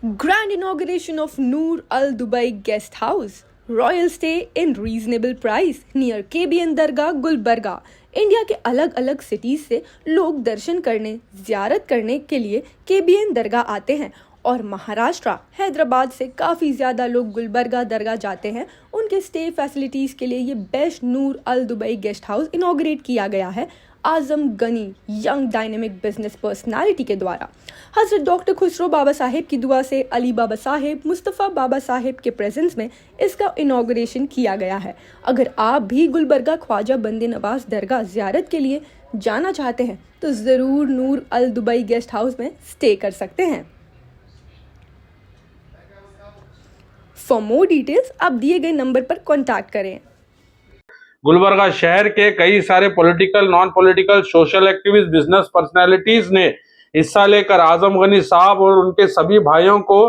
Grand inauguration of Noor Al Dubai Guest House. Royal stay in reasonable price near KBN Dargah Gulbarga. India के अलग अलग cities से लोग दर्शन करने ज़ियारत करने के लिए KBN दरगाह आते हैं और महाराष्ट्र हैदराबाद से काफ़ी ज़्यादा लोग गुलबर्गा दरगाह जाते हैं। उनके स्टे फैसिलिटीज़ के लिए ये बेस्ट नूर अल दुबई गेस्ट हाउस इनॉग्रेट किया गया है Azam Ghani young dynamic business personality के द्वारा। हज़रत डॉक्टर खुसरो बाबा साहेब की दुआ से अली बाबा साहेब मुस्तफ़ा बाबा साहेब के प्रेजेंस में इसका इनॉग्रेशन किया गया है। अगर आप भी गुलबर्गा ख्वाजा बंदे नवाज दरगाह ज़ियारत के लिए जाना चाहते हैं तो ज़रूर नूर अल दुबई गेस्ट हाउस में स्टे कर सकते हैं। फॉर मोर डिटेल्स आप दिए गए नंबर पर कॉन्टैक्ट करें। गुलबर्गा शहर के कई सारे political, non political, social activist, business personalities ने हिस्सा लेकर आजम गनी साहब और उनके सभी भाइयों को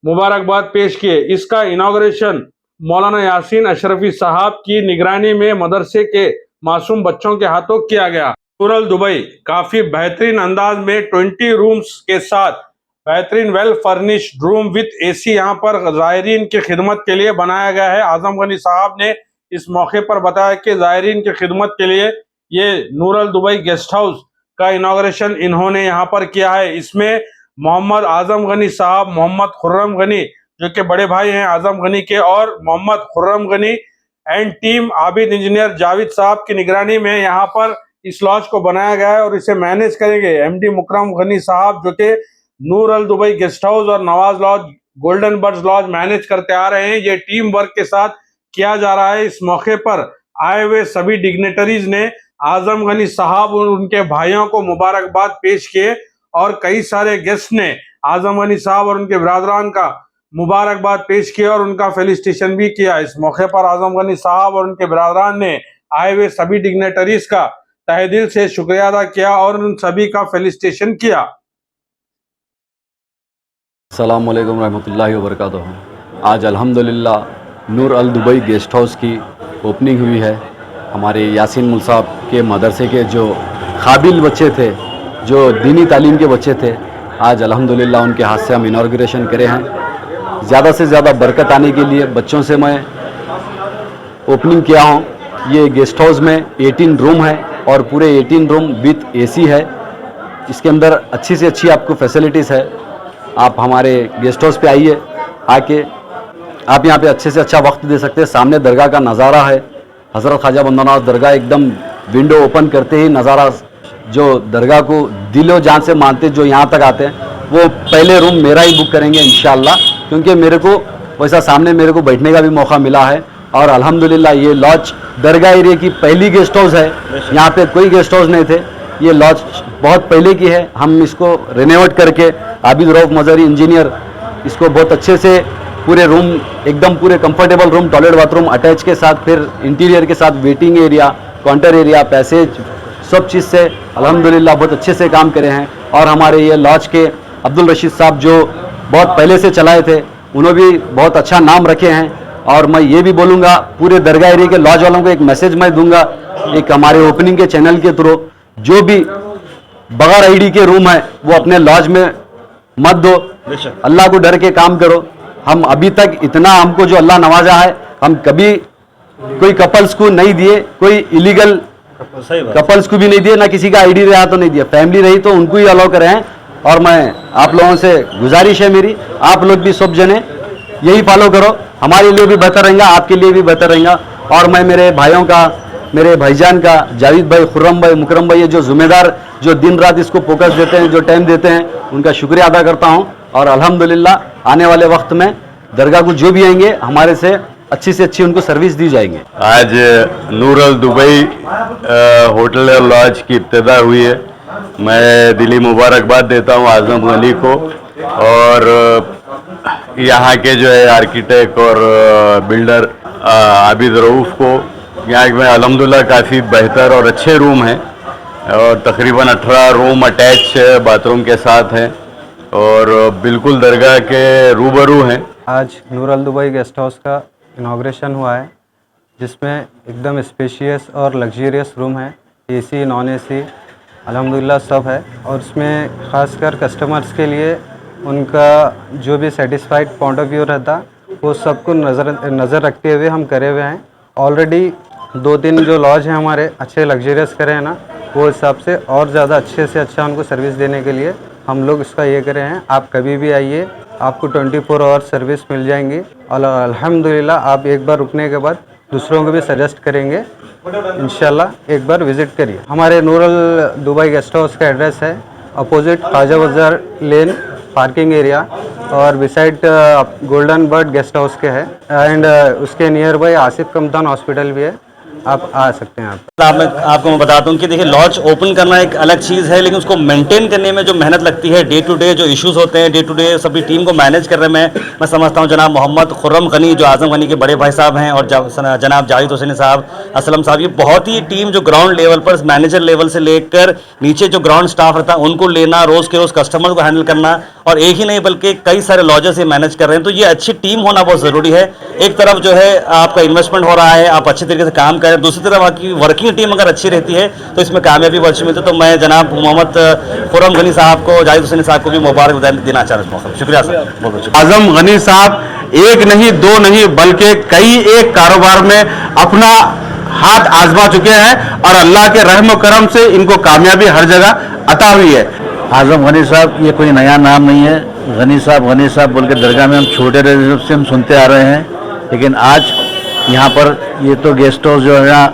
मुबारकबाद पेश किए। इसका इनॉग्रेशन मौलाना यासीन अशरफी साहब की निगरानी में मदरसे के मासूम बच्चों के हाथों किया गया। नूर अल दुबई काफी बेहतरीन अंदाज में 20 रूम्स के साथ बेहतरीन well furnished room with AC यहाँ पर ज़ायरीन की खिदमत के लिए बनाया गया है। आजम गनी साहब ने इस मौके पर बताया कि ज़ायरीन की खिदमत के लिए ये नूर अल दुबई गेस्ट हाउस का इनॉग्रेशन इन्होंने यहाँ पर किया है। इसमें मोहम्मद आजम गनी साहब, मोहम्मद खुर्रम गनी जो कि बड़े भाई हैं आजम गनी के, और Mohammad Khurram Ghani and team Abid engineer Javed साहब की निगरानी में यहाँ पर इस लॉज को बनाया गया है और इसे मैनेज करेंगे एमडी मुकरम गनी साहब जो कि नूर अल दुबई गेस्ट हाउस और Nawaz lodge, golden birds lodge manage करते आ रहे हैं। ये टीम वर्क के साथ किया जा रहा है। इस मौके पर आए हुए सभी डिग्नेटरीज ने आजम गनी साहब और उनके भाइयों को मुबारकबाद पेश किए और कई सारे गेस्ट ने आजम गनी साहब और उनके बिरादरान का मुबारकबाद पेश किया और उनका फेलिसिटेशन भी किया। इस मौके पर आजम गनी साहब और उनके बिरादरान ने आए हुए सभी डिग्नेटरीज का तहे दिल से शुक्रिया अदा किया और उन सभी का फेलिसिटेशन किया। अस्सलाम वालेकुम रहमतुल्लाहि व बरकातुहू। आज अल्हम्दुलिल्लाह नूर अल दुबई गेस्ट हाउस की ओपनिंग हुई है। हमारे यासीन मुल साहब के मदरसे के जो काबिल बच्चे थे, जो दीनी तालीम के बच्चे थे, आज अल्हम्दुलिल्लाह उनके हाथ से हम इनॉग्रेशन करे हैं। ज़्यादा से ज़्यादा बरकत आने के लिए बच्चों से मैं ओपनिंग किया हूँ। ये गेस्ट हाउस में 18 रूम है और पूरे 18 रूम विथ एसी है। इसके अंदर अच्छी से अच्छी आपको फैसिलिटीज़ है। आप हमारे गेस्ट हाउस पे आइए, आके आप यहाँ पे अच्छे से अच्छा वक्त दे सकते हैं। सामने दरगाह का नज़ारा है, हज़रत ख्वाजा बंदा नवाज दरगाह, एकदम विंडो ओपन करते ही नज़ारा, जो दरगाह को दिलो जान से मानते जो यहाँ तक आते हैं वो पहले रूम मेरा ही बुक करेंगे इंशाअल्लाह, क्योंकि मेरे को वैसा सामने मेरे को बैठने का भी मौका मिला है। और अल्हम्दुलिल्लाह ये लॉज दरगाह एरिया की पहली गेस्ट हाउस है। यहाँ पे कोई गेस्ट हाउस नहीं थे, ये लॉज बहुत पहले की है। हम इसको रिनोवेट करके आबिद रऊफ मजहरी इंजीनियर इसको बहुत अच्छे से पूरे रूम एकदम पूरे comfortable room, toilet bathroom attach के साथ, फिर इंटीरियर के साथ waiting area, counter area, passage, सब चीज़ से अल्हम्दुलिल्लाह बहुत अच्छे से काम करे हैं। और हमारे ये लॉज के अब्दुल रशीद साहब जो बहुत पहले से चलाए थे, उन्होंने भी बहुत अच्छा नाम रखे हैं। और मैं ये भी बोलूँगा पूरे दरगाह एरिया के लॉज वालों को एक मैसेज मैं दूंगा, एक हमारे ओपनिंग के चैनल के थ्रू, जो भी बगैर आईडी के रूम है वो अपने लॉज में मत दो, अल्लाह को डर के काम करो। हम अभी तक इतना हमको जो अल्लाह नवाजा है, हम कभी कोई कपल्स को नहीं दिए, कोई इलीगल कपल्स को भी नहीं दिए, ना किसी का आईडी रहा तो नहीं दिया। फैमिली रही तो उनको ही अलाउ करें हैं। और मैं आप लोगों से गुजारिश है मेरी, आप लोग भी सब जने यही फॉलो करो, हमारे लिए भी बेहतर रहेगा, आपके लिए भी बेहतर रहेगा। और मैं मेरे भाइयों का, मेरे भाईजान का, जावेद भाई, खुर्रम भाई, मुकरम भाई, ये जो जिम्मेदार जो दिन रात इसको फोकस देते हैं, जो टाइम देते हैं, उनका शुक्रिया अदा करता हूँ। और अल्हम्दुलिल्लाह आने वाले वक्त में दरगाह को जो भी आएंगे हमारे से अच्छी उनको सर्विस दी जाएंगे। आज नूर अल दुबई होटल और लॉज की इब्तिदा हुई है। मैं दिली मुबारकबाद देता हूँ आजम गनी को और यहाँ के जो है आर्किटेक्ट और बिल्डर आबिद रऊफ को। यहाँ में अल्हम्दुलिल्लाह काफ़ी बेहतर और अच्छे रूम हैं और तकरीबन 18 रूम अटैच बाथरूम के साथ हैं और बिल्कुल दरगाह के रूबरू हैं। आज नूर अल दुबई गेस्ट हाउस का इनाग्रेशन हुआ है, जिसमें एकदम स्पेशियस और लग्जरियस रूम है, एसी, नॉन एसी, अल्हम्दुलिल्लाह सब है। और उसमें ख़ासकर कस्टमर्स के लिए उनका जो भी सेटिस्फाइड पॉइंट ऑफ व्यू रहता वो सबको नज़र रखते हुए हम करे हुए हैं। ऑलरेडी 2-3 जो लॉज हैं हमारे अच्छे लग्जरियस करे हैं ना, वो हिसाब से और ज़्यादा अच्छे से अच्छा उनको सर्विस देने के लिए हम लोग इसका ये करे हैं। आप कभी भी आइए, आपको 24 आवर सर्विस मिल जाएंगी और अल्हम्दुलिल्लाह आप एक बार रुकने के बाद दूसरों को भी सजेस्ट करेंगे। इंशाल्लाह एक बार विज़िट करिए। हमारे नूर अल दुबई गेस्ट हाउस का एड्रेस है अपोजिट ख्वाजा बाजार लेन पार्किंग एरिया और beside golden bird guest house के है एंड उसके नियर बाई आसिफ कमदान हॉस्पिटल भी है, आप आ सकते हैं। आपको मैं बताता हूँ कि देखिए लॉज ओपन करना एक अलग चीज़ है, लेकिन उसको मेंटेन करने में जो मेहनत लगती है, डे टू डे जो इश्यूज होते हैं, डे टू डे सभी टीम को मैनेज करने में मैं समझता हूँ जनाब मोहम्मद खुर्रम गनी जो आज़म गनी के बड़े भाई साहब हैं और जनाब जाहिद हुसैन साहब, असलम साहब, ये बहुत ही टीम जो ग्राउंड लेवल पर मैनेजर लेवल से लेकर नीचे जो ग्राउंड स्टाफ रहता है उनको लेना, रोज़ के रोज़ कस्टमर को हैंडल करना, और एक ही नहीं बल्कि कई सारे लॉजेस ये मैनेज कर रहे हैं। तो ये अच्छी टीम होना बहुत ज़रूरी है। एक तरफ जो है आपका इन्वेस्टमेंट हो रहा है, आप अच्छे तरीके से काम करें, दूसरी तरफ आपकी वर्किंग टीम अगर अच्छी रहती है तो इसमें कामयाबी बहुत अच्छी मिलती है। तो मैं जनाब मोहम्मद खुर्रम गनी साहब को, जाहिद हुसैन साहब को भी मुबारक देना चाह रहा हूँ। शुक्रिया सर, बहुत बहुत शुक्रिया। आजम गनी साहब एक नहीं दो नहीं बल्कि कई एक कारोबार में अपना हाथ आजमा चुके हैं और अल्लाह के रहम करम से इनको कामयाबी हर जगह अता हुई है। आजम गनी साहब ये कोई नया नाम नहीं है। गनी साहब बोल के दरगाह में हम छोटे रहे से हम सुनते आ रहे हैं, लेकिन आज यहाँ पर ये तो गेस्ट हाउस जो है ना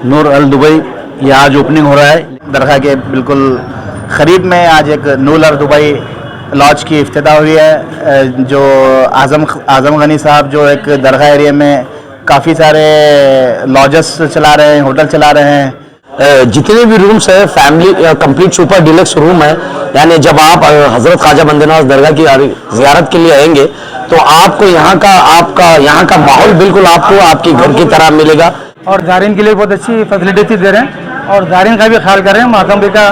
नूर अल दुबई, ये आज ओपनिंग हो रहा है। दरगाह के बिल्कुल करीब में आज एक नूर अल दुबई लॉज की इफ्तिताह हुई है, जो आज़म गनी साहब जो एक दरगाह एरिया में काफ़ी सारे लॉजेस चला रहे हैं, होटल चला रहे हैं। जितने भी रूम्स है family complete super deluxe room है, यानी जब आप हज़रत ख्वाजा बंदे नवाज दरगाह की ज़ियारत के लिए आएंगे तो आपको यहाँ का माहौल बिल्कुल आपको आपके घर की तरह मिलेगा। और ज़ायरीन के लिए बहुत अच्छी फैसिलिटी दे रहे हैं और ज़ायरीन का भी ख्याल कर रहे हैं। मैं आज़म भाई का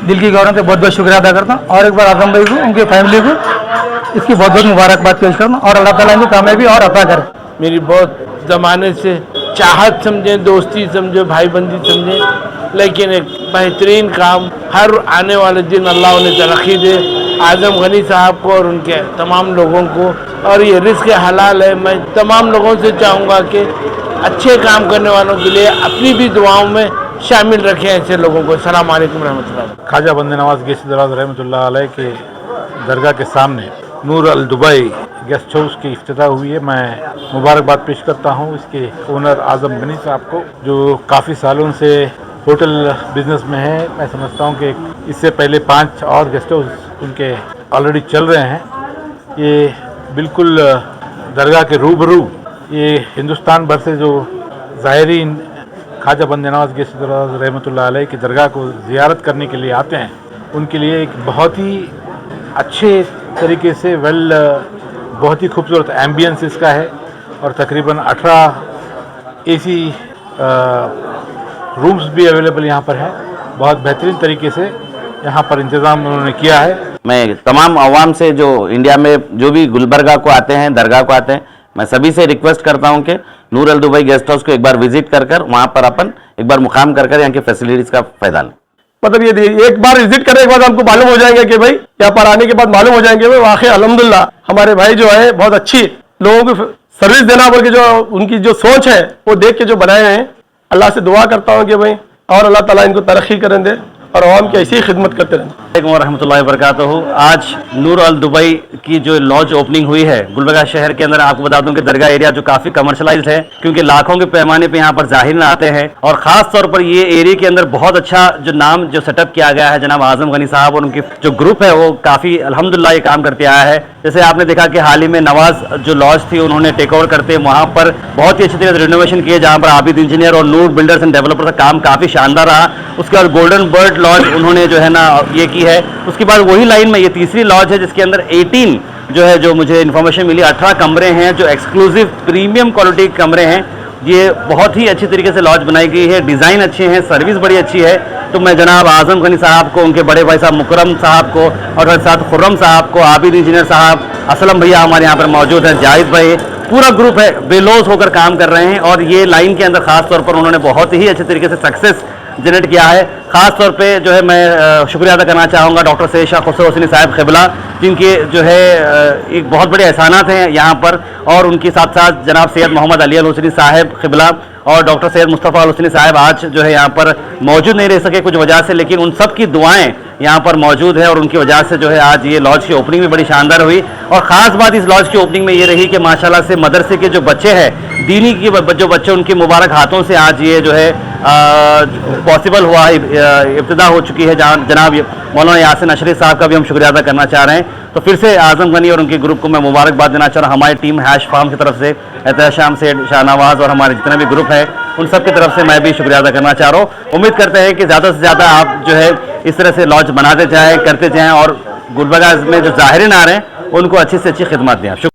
दिल की गौरव से बहुत बहुत शुक्रिया अदा करता हूँ और एक बार आज़म भाई को, उनकी फैमिली को इसकी बहुत बहुत मुबारकबाद पेश करता हूँ और अल्लाह ताला इनको कामयाबी और अता करे। मेरी बहुत ज़माने से चाहत समझे, दोस्ती समझे, भाईबंदी समझे, लेकिन एक बेहतरीन काम हर आने वाले दिन अल्लाह उन्हें तरक्की दे, आज़म गनी साहब को और उनके तमाम लोगों को। और ये रिस्क हलाल है। मैं तमाम लोगों से चाहूँगा कि अच्छे काम करने वालों के लिए अपनी भी दुआओं में शामिल रखें ऐसे लोगों को। अस्सलाम वालेकुम रहमतुल्लाह। ख्वाजा बंदे नवाज गेस्ट दराज रहमतुल्लाह अलैह के दरगाह के सामने नूर अल दुबई गेस्ट हाउस की इफ्तिताह हुई है। मैं मुबारकबाद पेश करता हूँ इसके ओनर आज़म गनी साहब को, जो काफ़ी सालों से होटल बिजनेस में है। मैं समझता हूँ कि इससे पहले 5 और गेस्ट हाउस उनके ऑलरेडी चल रहे हैं। ये बिल्कुल दरगाह के रूबरू ये हिंदुस्तान भर से जो ज़ायरीन ख्वाजा बंदे नवाज गेस्ट दराज रहमतुल्लाह अलैह की दरगाह को ज़ियारत करने के लिए आते हैं, उनके लिए एक बहुत ही अच्छे तरीके से बहुत ही खूबसूरत एम्बियंस इसका है और तकरीबन 18 एसी रूम्स भी अवेलेबल यहाँ पर हैं। बहुत बेहतरीन तरीके से यहाँ पर इंतज़ाम उन्होंने किया है। मैं तमाम आवाम से जो इंडिया में जो भी गुलबर्गा को आते हैं, दरगाह को आते हैं, मैं सभी से रिक्वेस्ट करता हूं कि नूर अल दुबई गेस्ट हाउस को एक बार विजिट कर वहां पर अपन एक बार मुकाम कर यहाँ की फैसिलिटीज का फायदा लें। मतलब ये एक बार विजिट करने के बाद हमको मालूम हो जाएंगे कि भाई यहाँ पर आने के बाद मालूम हो जाएंगे भाई वाकई अल्हम्दुलिल्लाह हमारे भाई जो है बहुत अच्छी लोगों को सर्विस देना बोल के जो उनकी जो सोच है वो देख के जो बनाए हैं। अल्लाह से दुआ करता हूँ कि भाई और अल्लाह ताला इनको तरक्की करें दे और आवाम की ऐसी ही खिदमत करते रहें। रहमतुल्लाहि व बरकातहू। आज नूर अल दुबई की जो लॉज ओपनिंग हुई है गुलबर्गा शहर के अंदर, आपको बता दूं कि दरगाह एरिया जो काफी कमर्शलाइज्ड है, क्योंकि लाखों के पैमाने पे यहाँ पर ज़ाहिरीन आते हैं और खास तौर पर ये एरिया के अंदर बहुत अच्छा जो नाम जो सेटअप किया गया है जनाब आज़म गनी साहब और उनकी जो ग्रुप है वो काफी अल्हम्दुलिल्लाह ये काम करते आया है। जैसे आपने देखा कि हाल ही में नवाज जो लॉज थी उन्होंने टेक ओवर करते वहाँ पर बहुत ही अच्छी तरह से रिनोवेशन किए, जहाँ पर आबिद इंजीनियर और नूर बिल्डर्स एंड डेवलपर का काम काफी शानदार रहा। उसके बाद गोल्डन बर्ड लॉज उन्होंने जो है ना ये की है। उसके बाद वही लाइन में ये तीसरी लॉज है जिसके अंदर 18 जो है, जो मुझे इन्फॉर्मेशन मिली 18 कमरे हैं जो एक्सक्लूसिव प्रीमियम क्वालिटी के कमरे हैं। ये बहुत ही अच्छी तरीके से लॉज बनाई गई है, डिज़ाइन अच्छे हैं, सर्विस बड़ी अच्छी है। तो मैं जनाब आज़म गनी साहब को, उनके बड़े भाई साहब मुकरम साहब को और साथ खुर्रम साहब को, आबिद इंजीनियर साहब, असलम भैया हमारे यहाँ पर मौजूद हैं, जाहिद भाई, पूरा ग्रुप है बेलोस होकर काम कर रहे हैं। और ये लाइन के अंदर खास तौर पर उन्होंने बहुत ही अच्छे तरीके से सक्सेस जनरेट किया है। खास तौर पे जो है मैं शुक्रिया अदा करना चाहूँगा डॉक्टर सैयद शाह खुसरो हुसैनी साहब क़िबला, जिनके जो है एक बहुत बड़े एहसानात हैं यहाँ पर, और उनके साथ साथ जनाब सैयद मोहम्मद अली अल हुसैनी साहब क़िबला और डॉक्टर सैयद मुस्तफ़ा अल हुसैनी साहब आज जो है यहाँ पर मौजूद नहीं रह सके कुछ वजह से, लेकिन उन सब की दुआएं यहाँ पर मौजूद है और उनकी वजह से जो है आज ये लॉज की ओपनिंग भी बड़ी शानदार हुई। और ख़ास बात इस लॉज की ओपनिंग में ये रही कि माशाल्लाह से मदरसे के जो बच्चे हैं, दीनी की जो बच्चे, उनके मुबारक हाथों से आज ये जो है पॉसिबल हुआ है, इब्तिदा हो चुकी है। जनाब मौलाना यासिन अशरी साहब का भी हम शुक्रिया अदा करना चाह रहे हैं। तो फिर से आज़म गनी और उनके ग्रुप को मैं मुबारकबाद देना चाह रहा हूँ। हमारी टीम हैश फार्म की तरफ से एहतशाम से शाहनवाज और हमारे जितने भी ग्रुप है उन सब की तरफ से मैं भी शुक्रिया अदा करना चाह रहा हूँ। उम्मीद करते हैं कि ज़्यादा से ज़्यादा आप जो है इस तरह से लॉन्च बनाते जाएँ, करते जाएँ और गुलबर्गा में जो ज़ाहिरीन आ रहे हैं उनको अच्छी से अच्छी खिदमत दें।